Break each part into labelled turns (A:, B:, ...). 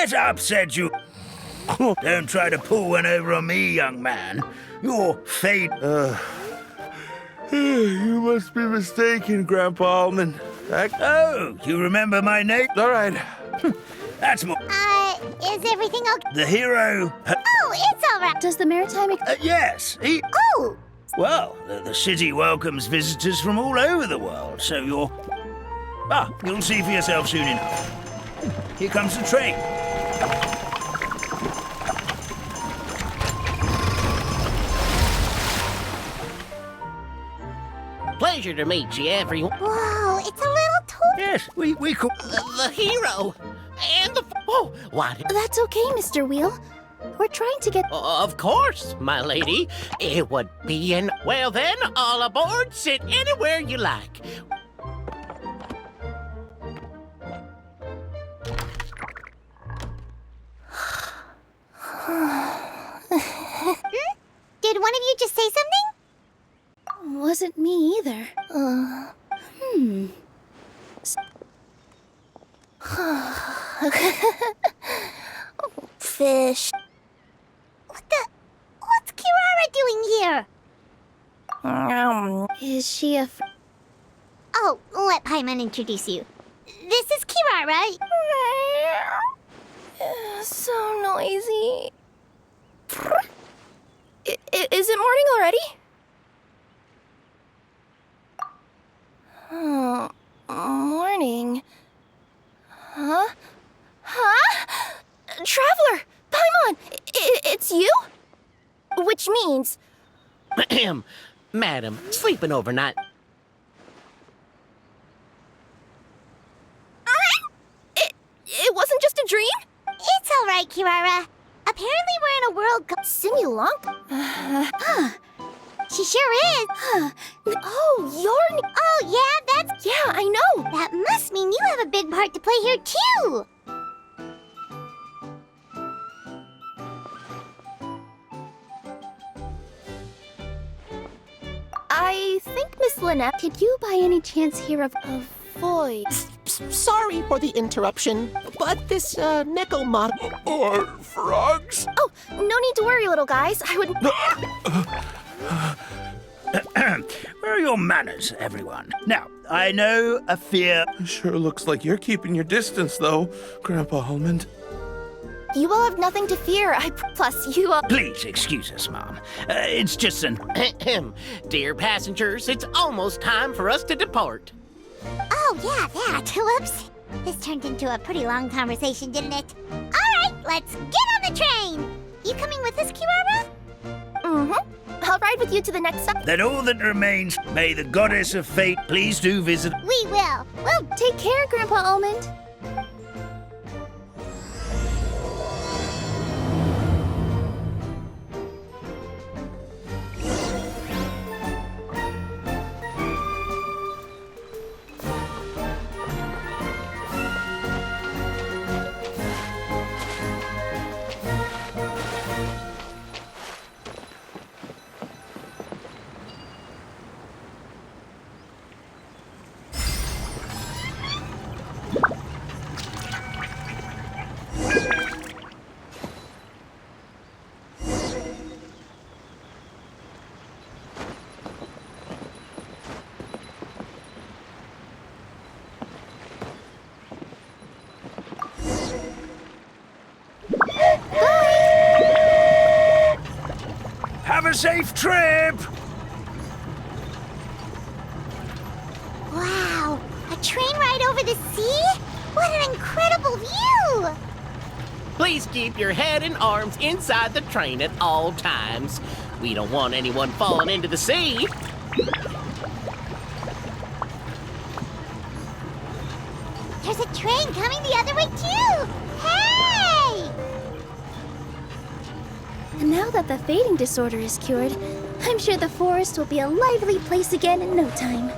A: Get up, said you. Don't try to pull one over on me, young man. Your fate...
B: You must be mistaken, Grandpa Almond.
A: Oh, you remember my name?
B: All right.
A: That's more...
C: Is everything okay?
A: The hero...
C: Oh, it's all right.
D: Does the maritime...
A: yes, he...
C: Oh!
A: Well, the city welcomes visitors from all over the world, so you're... you'll see for yourself soon enough. Here comes the train.
E: Pleasure to meet you, everyone.
C: Whoa, it's a little toy.
A: Yes, we call...
E: The hero and the... Oh, what?
D: That's okay, Mr. Wheel. We're trying to get...
E: Of course, my lady. It would be an... Well then, all aboard. Sit anywhere you like.
C: Did one of you just say something?
D: Wasn't me either.
C: Fish. What's Kirara doing here?
D: Is she a...
C: Oh, let Paimon introduce you. This is Kirara.
D: So noisy. Is it morning already? Oh, morning. Huh? Traveler! Paimon! It's you? Which means...
E: Ahem. Madam, sleeping overnight.
D: It wasn't just a dream?
C: It's all right, Kirara. Apparently we're in a world called
D: Simulonk?
C: She sure is.
D: Oh, you're...
C: Oh, yeah, that's...
D: Yeah, I know.
C: That must mean you have a big part to play here, too.
D: I think, Miss Lynette, could you by any chance hear of a voice?
F: Sorry for the interruption, but this Neko mod...
B: Or frogs?
D: Oh, no need to worry, little guys. I would...
A: Where are your manners, everyone? Now, I know a fear...
B: Sure looks like you're keeping your distance, though, Grandpa Almond.
D: You will have nothing to fear. Plus, you...
A: Please excuse us, Mom. It's just an...
E: Ahem. Dear passengers, it's almost time for us to depart.
C: Oh, yeah, that. Whoops. This turned into a pretty long conversation, didn't it? All right, let's get on the train. You coming with us, Kirara?
D: Mm-hmm. I'll ride with you to the next stop.
A: Then all that remains, may the goddess of fate please do visit...
C: We will. We'll
D: Take care, Grandpa Almond.
A: Have a safe trip!
C: Wow, a train ride over the sea? What an incredible view!
E: Please keep your head and arms inside the train at all times. We don't want anyone falling into the sea.
C: There's a train coming the other way, too! Hey!
D: And now that the fading disorder is cured, I'm sure the forest will be a lively place again in no time.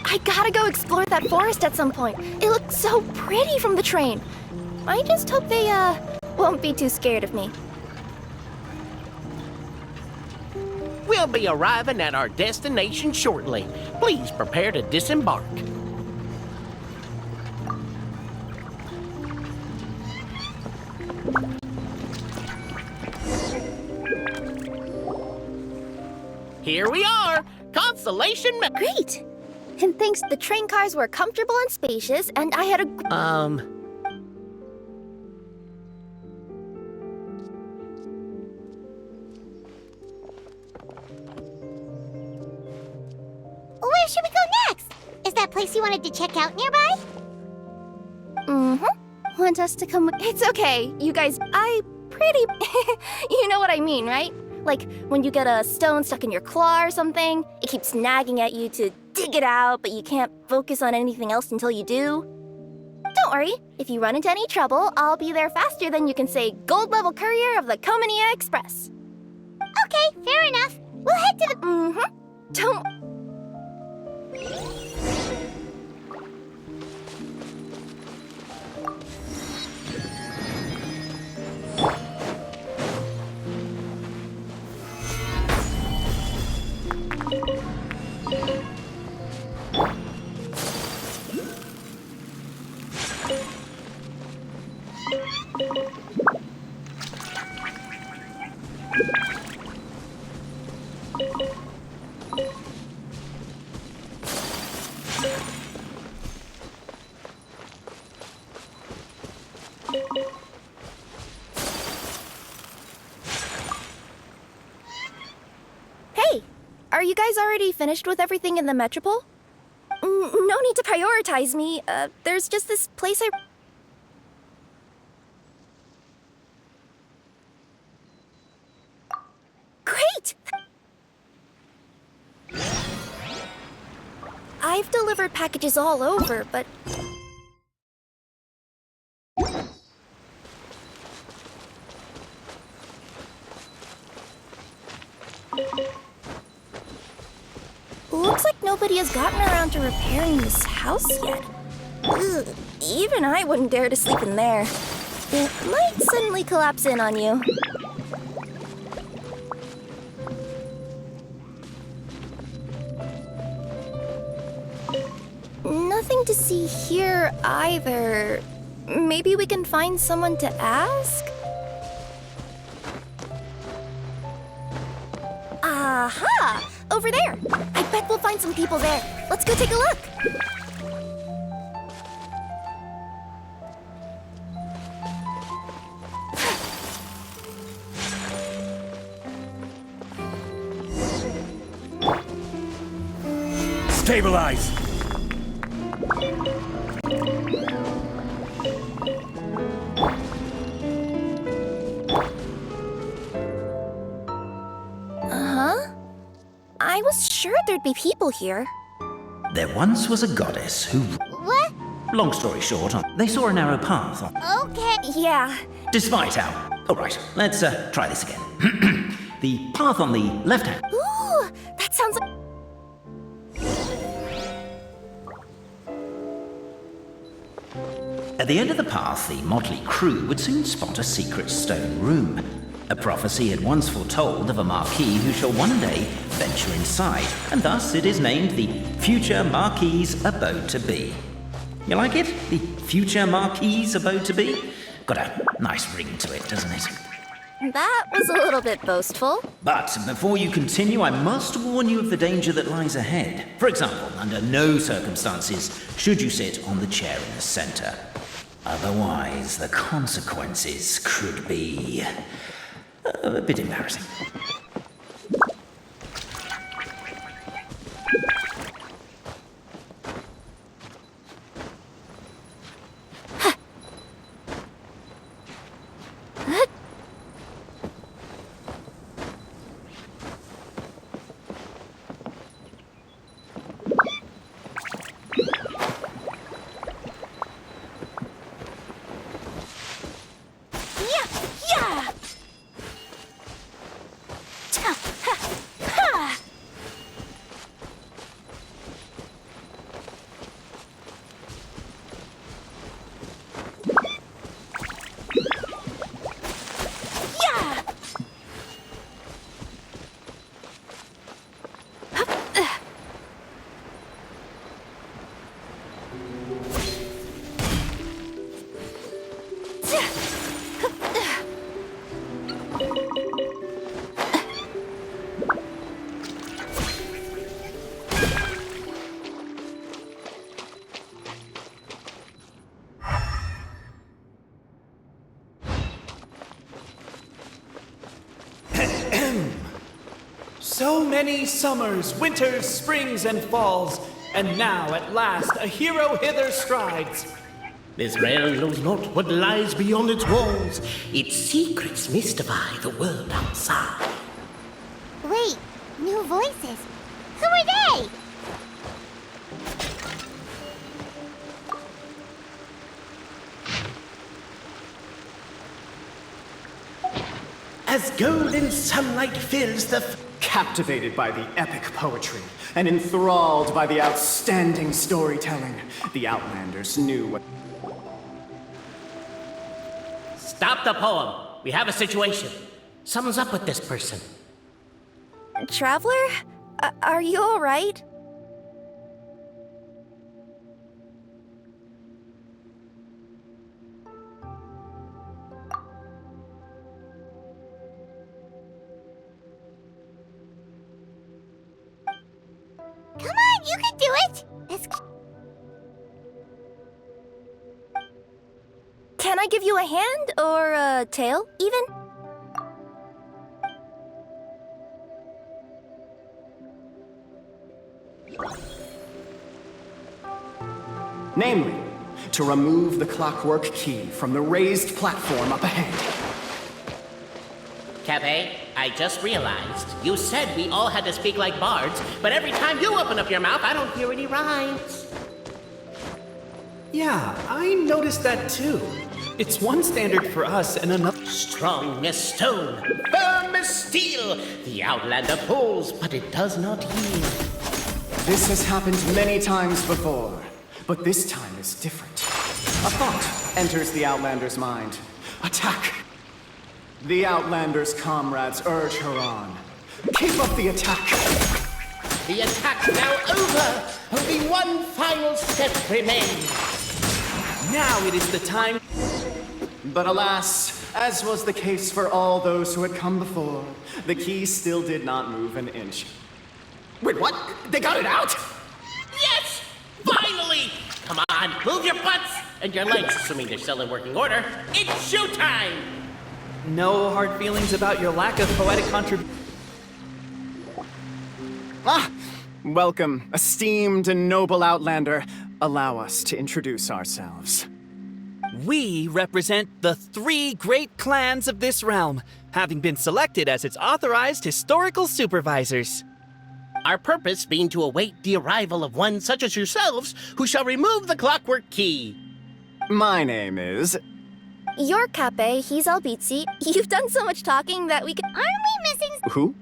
D: I gotta go explore that forest at some point. It looks so pretty from the train. I just hope they, won't be too scared of me.
E: We'll be arriving at our destination shortly. Please prepare to disembark. Here we are! Constellation
D: Great! And thanks, the train cars were comfortable and spacious, and I had a...
C: Where should we go next? Is that place you wanted to check out nearby?
D: Mm-hmm. Want us to come with... It's okay, you guys, You know what I mean, right? Like, when you get a stone stuck in your claw or something, it keeps nagging at you to dig it out, but you can't focus on anything else until you do. Don't worry, if you run into any trouble, I'll be there faster than you can say gold level courier of the Komania Express.
C: Okay, fair enough. We'll head to the...
D: Mm-hmm. Don't... Hey, are you guys already finished with everything in the Metropole? No need to prioritize me. There's just this place I... Great! I've delivered packages all over, but... Looks like nobody has gotten around to repairing this house yet. Ugh, even I wouldn't dare to sleep in there. It might suddenly collapse in on you. Nothing to see here either. Maybe we can find someone to ask? Aha! Over there! I bet we'll find some people there. Let's go take a look!
A: Stabilize!
D: Uh-huh. I was sure there'd be people here.
G: There once was a goddess who...
C: What?
G: Long story short, they saw a narrow path.
C: Okay.
D: Yeah.
G: Despite our... All right, let's try this again. The path on the left hand...
D: Ooh, that sounds like...
G: At the end of the path, the motley crew would soon spot a secret stone room. A prophecy had once foretold of a Marquis who shall one day venture inside, and thus it is named the future Marquis's abode to be. You like it? The future Marquis's abode to be? Got a nice ring to it, doesn't it?
D: That was a little bit boastful.
G: But before you continue, I must warn you of the danger that lies ahead. For example, under no circumstances should you sit on the chair in the center. Otherwise, the consequences could be a bit embarrassing.
H: So many summers, winters, springs, and falls, and now at last a hero hither strides.
E: This realm knows not what lies beyond its walls. Its secrets mystify the world outside.
C: Wait, new voices. Who are they?
E: As golden sunlight fills the
I: Captivated by the epic poetry and enthralled by the outstanding storytelling, the Outlanders knew what...
E: Stop the poem. We have a situation. Something's up with this person.
D: Traveler? Are you alright?
C: Come on, you can do it!
D: Can I give you a hand or a tail, even?
I: Namely, to remove the clockwork key from the raised platform up ahead.
E: Cafe, I just realized. You said we all had to speak like bards, but every time you open up your mouth, I don't hear any rhymes.
H: Yeah, I noticed that too. It's one standard for us and another.
E: Strong as stone, firm as steel. The Outlander pulls, but it does not yield.
I: This has happened many times before, but this time is different. A thought enters the Outlander's mind. Attack! The Outlander's comrades urge her on. Keep up the attack!
E: The attack's now over. Only one final step remains.
H: Now it is the time.
I: But alas, as was the case for all those who had come before, the key still did not move an inch. Wait, what? They got it out?
E: Yes! Finally! Come on, move your butts and your legs, assuming they're still in working order. It's showtime!
H: No hard feelings about your lack of poetic contribution.
I: Ah! Welcome, esteemed and noble Outlander. Allow us to introduce ourselves.
H: We represent the 3 great clans of this realm, having been selected as its authorized historical supervisors.
E: Our purpose being to await the arrival of one such as yourselves who shall remove the clockwork key.
I: My name is...
D: You're Cape, he's Albizzi. You've done so much talking that we could...
C: Aren't we missing...
I: Who?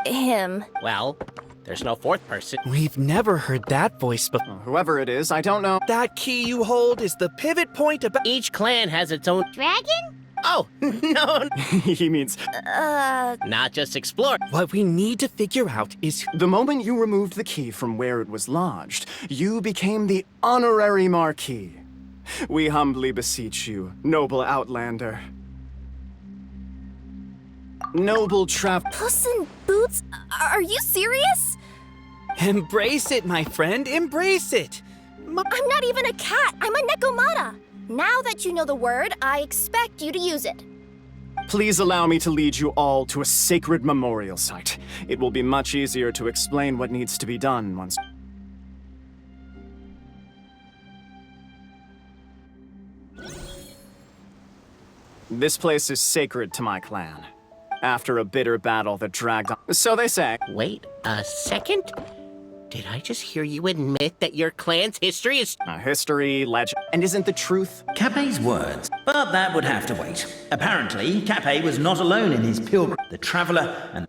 D: Him.
E: Well, there's no fourth person.
H: We've never heard that voice before.
I: Whoever it is, I don't know.
H: That key you hold is the pivot point about...
E: Each clan has its own...
C: Dragon?
E: Oh, no.
I: He means...
E: Not just explore.
H: What we need to figure out is...
I: The moment you removed the key from where it was lodged, you became the honorary Marquis. We humbly beseech you, noble Outlander. Noble
D: Puss in Boots? Are you serious?
H: Embrace it, my friend, embrace it!
D: I'm not even a cat, I'm a Nekomata. Now that you know the word, I expect you to use it.
I: Please allow me to lead you all to a sacred memorial site. It will be much easier to explain what needs to be done once... This place is sacred to my clan. After a bitter battle that dragged on... So they say.
E: Wait a second. Did I just hear you admit that your clan's history is...
I: History, legend... And isn't the truth?
G: Cape's words, but that would have to wait. Apparently, Cape was not alone in his pilgrim. The traveler and...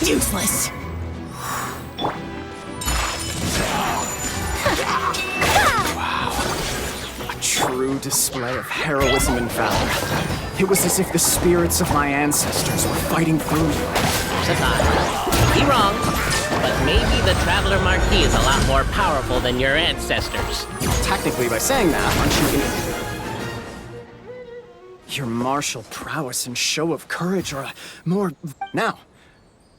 J: Useless.
I: True display of heroism and valor. It was as if the spirits of my ancestors were fighting through you.
E: Sakai, you're wrong, but maybe the Traveler Marquis is a lot more powerful than your ancestors.
I: Technically, by saying that, aren't you... Your martial prowess and show of courage are more... Now,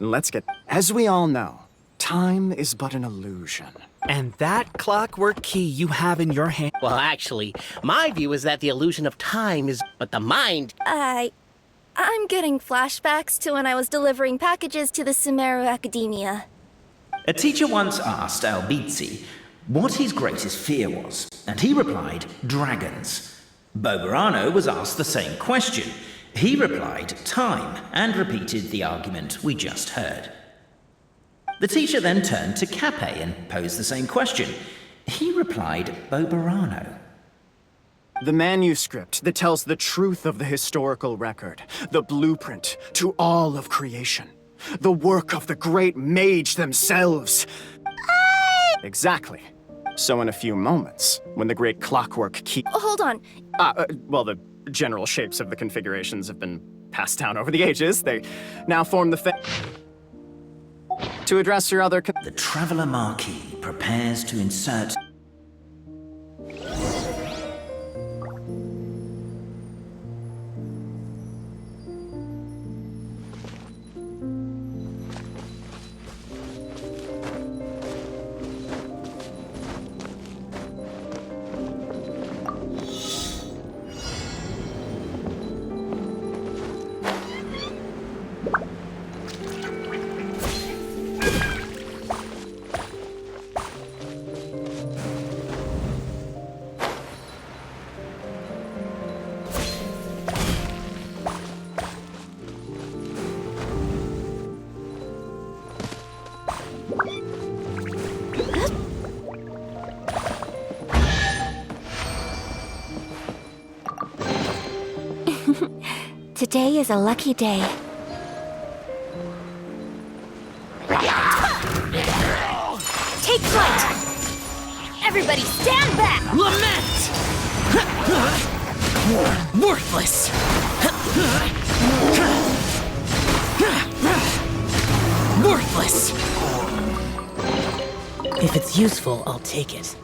I: let's get... As we all know, time is but an illusion.
H: And that clockwork key you have in your hand...
E: Well, actually, my view is that the illusion of time is... But the mind...
D: I'm getting flashbacks to when I was delivering packages to the Sumeru Academia.
G: A teacher once asked Albizzi what his greatest fear was, and he replied, dragons. Boberano was asked the same question. He replied, time, and repeated the argument we just heard. The teacher then turned to Cape and posed the same question. He replied, Boberano.
I: The manuscript that tells the truth of the historical record, the blueprint to all of creation, the work of the great mage themselves. Exactly. So in a few moments, when the great clockwork key...
D: Oh, hold on.
I: Well, the general shapes of the configurations have been passed down over the ages. They now form the to address your other...
G: The Traveler Marquis prepares to insert...
C: Today is a lucky day.
D: Take flight! Everybody stand back!
J: Lament! Worthless! Worthless! If it's useful, I'll take it.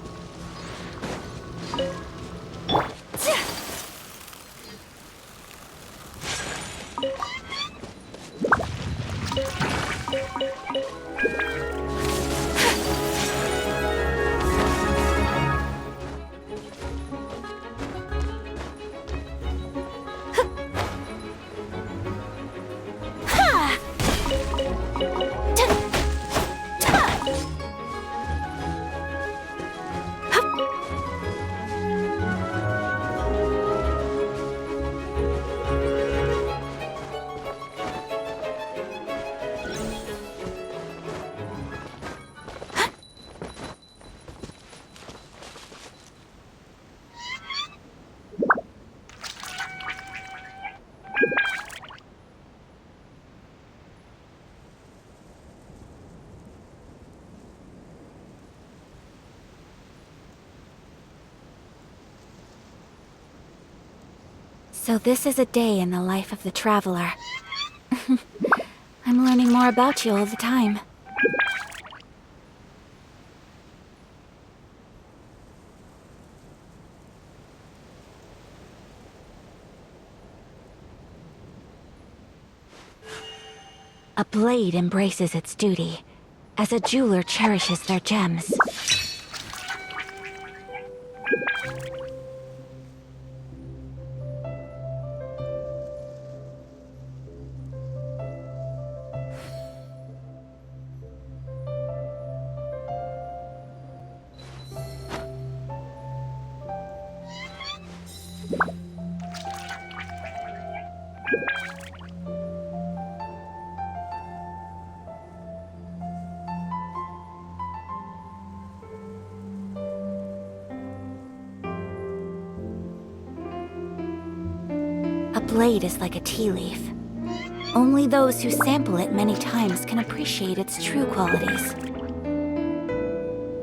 C: So this is a day in the life of the Traveler. I'm learning more about you all the time. A blade embraces its duty, as a jeweler cherishes their gems. A blade is like a tea leaf.
K: Only those who sample it many times can appreciate its true qualities.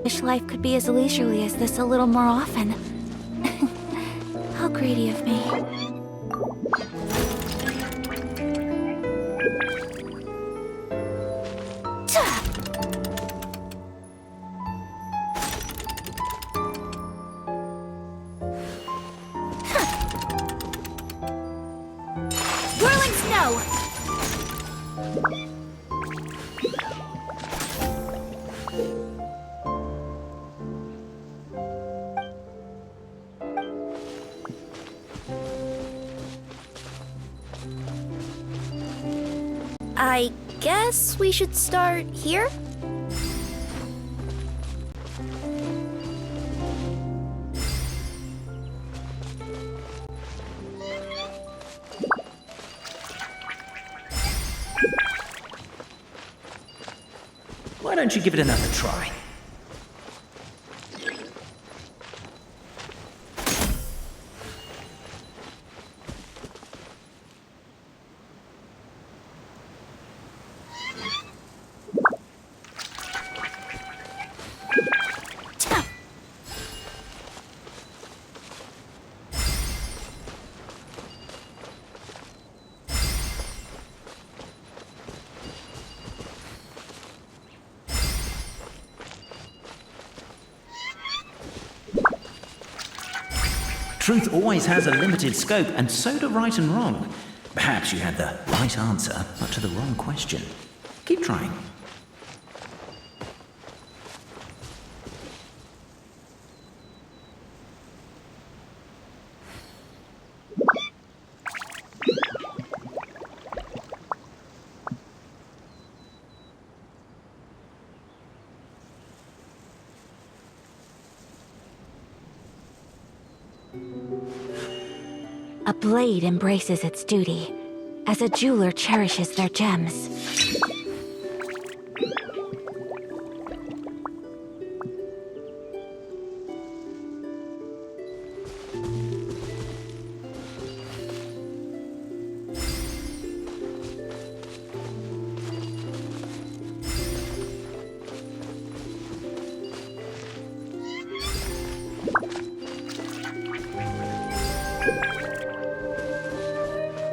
K: Wish life could be as leisurely as this a little more often. How greedy of me.
C: Whirling snow!
D: I guess we should start here?
G: Why don't you give it another try? Truth always has a limited scope, and so do right and wrong. Perhaps you had the right answer, but to the wrong question. Keep trying.
K: A blade embraces its duty, as a jeweler cherishes their gems.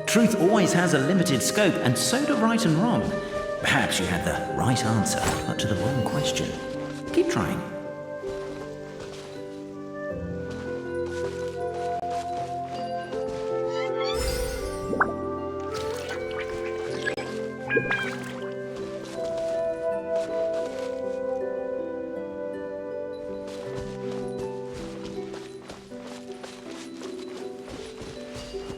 G: Truth always has a limited scope, and so do right and wrong. Perhaps you had the right answer, but to the wrong question. Keep trying.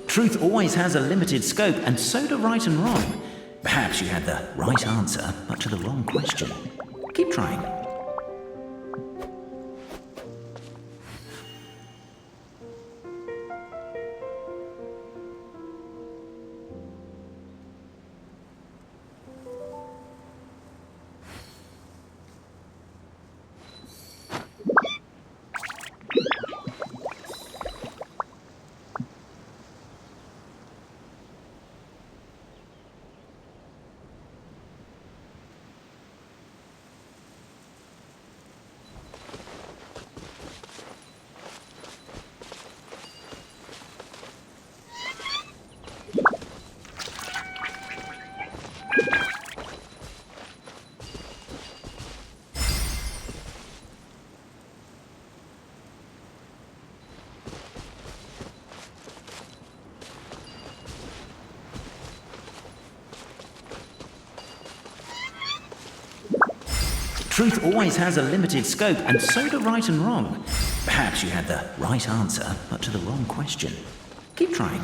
G: Truth always has a limited scope, and so do right and wrong. Perhaps you had the right answer, but to the wrong question. Keep trying. Truth always has a limited scope, and so do right and wrong. Perhaps you had the right answer, but to the wrong question. Keep trying.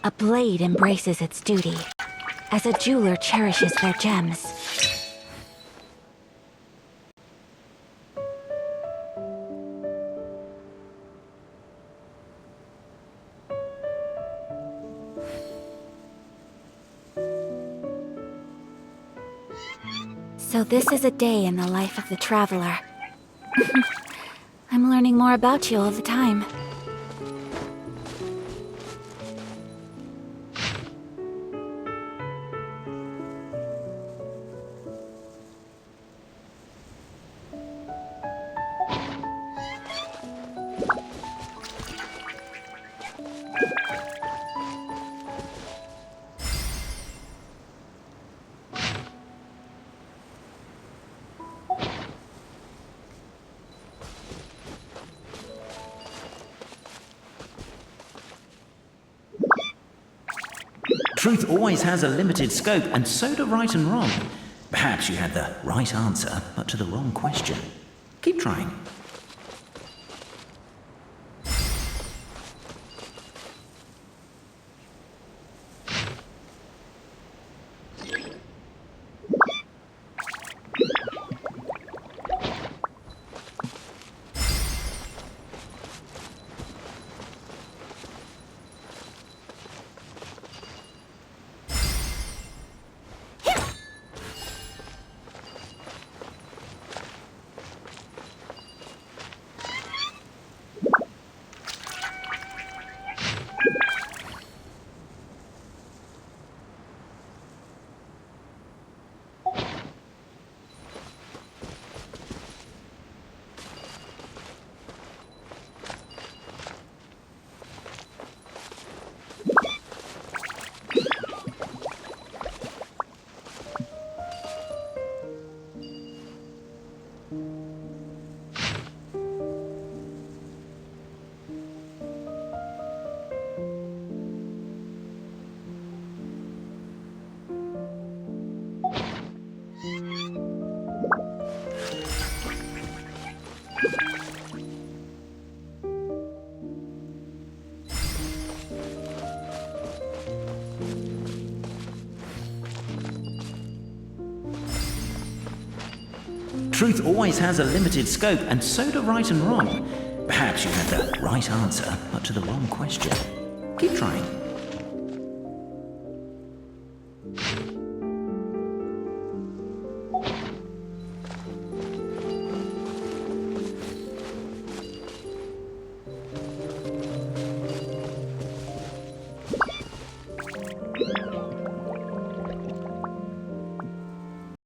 K: A blade embraces its duty, as a jeweler cherishes their gems. So this is a day in the life of the traveler. I'm learning more about you all the time.
G: Truth always has a limited scope, and so do right and wrong. Perhaps you had the right answer, but to the wrong question. Keep trying. Truth always has a limited scope, and so do right and wrong. Perhaps you had the right answer, but to the wrong question. Keep trying.